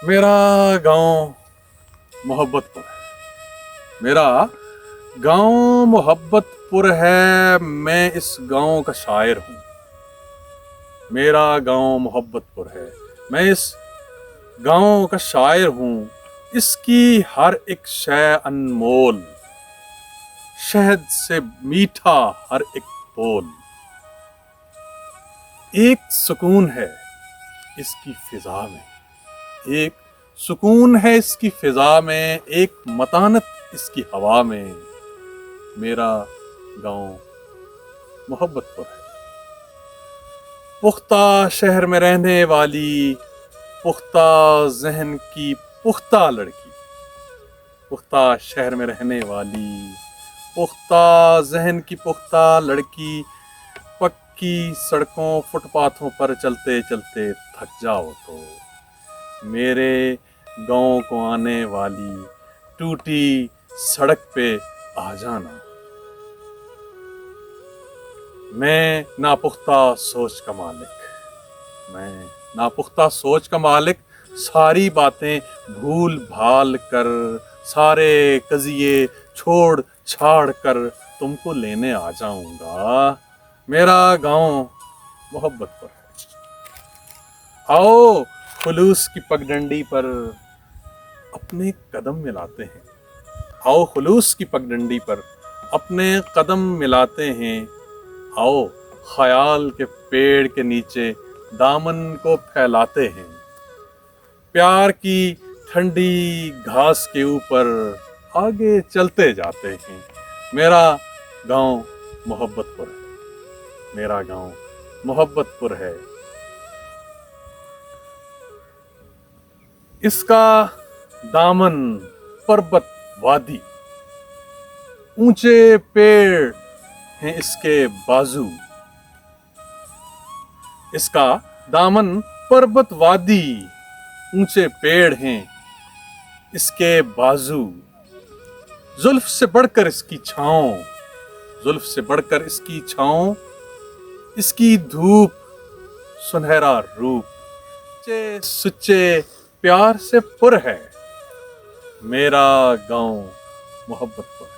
मेरा गांव मोहब्बतपुर है। मेरा गांव मोहब्बतपुर है। मैं इस गांव का शायर हूँ। मेरा गांव मोहब्बतपुर है। मैं इस गांव का शायर हूँ। इसकी हर एक शय अनमोल, शहद से मीठा हर एक बोल। एक सुकून है इसकी फिजा में, एक सुकून है इसकी फिजा में, एक मतानत इसकी हवा में। मेरा गांव मोहब्बतपुर है। पुख्ता शहर में रहने वाली, पुख्ता जहन की पुख्ता लड़की, पुख्ता शहर में रहने वाली, पुख्ता जहन की पुख्ता लड़की। पक्की सड़कों फुटपाथों पर चलते चलते थक जाओ तो मेरे गांव को आने वाली टूटी सड़क पे आ जाना। मैं नापुख्ता सोच का मालिक, मैं नापुख्ता सोच का मालिक। सारी बातें भूल भाल कर, सारे कजिए छोड़ छाड़ कर तुमको लेने आ जाऊंगा। मेरा गांव मोहब्बतपुर है। आओ खुलूस की पगडंडी पर अपने कदम मिलाते हैं। आओ खुलूस की पगडंडी पर अपने कदम मिलाते हैं। आओ ख्याल के पेड़ के नीचे दामन को फैलाते हैं। प्यार की ठंडी घास के ऊपर आगे चलते जाते हैं। मेरा गांव मोहब्बतपुर है। मेरा गांव मोहब्बतपुर है। इसका दामन पर्वत वादी, ऊंचे पेड़ हैं इसके बाजू। इसका दामन पर्वत वादी, ऊंचे पेड़ हैं इसके बाजू। जुल्फ से बढ़कर इसकी छांव, जुल्फ से बढ़कर इसकी छांव। इसकी धूप सुनहरा रूप, सच्चे सुच्चे प्यार से पुर है। मेरा गांव मोहब्बतपुर।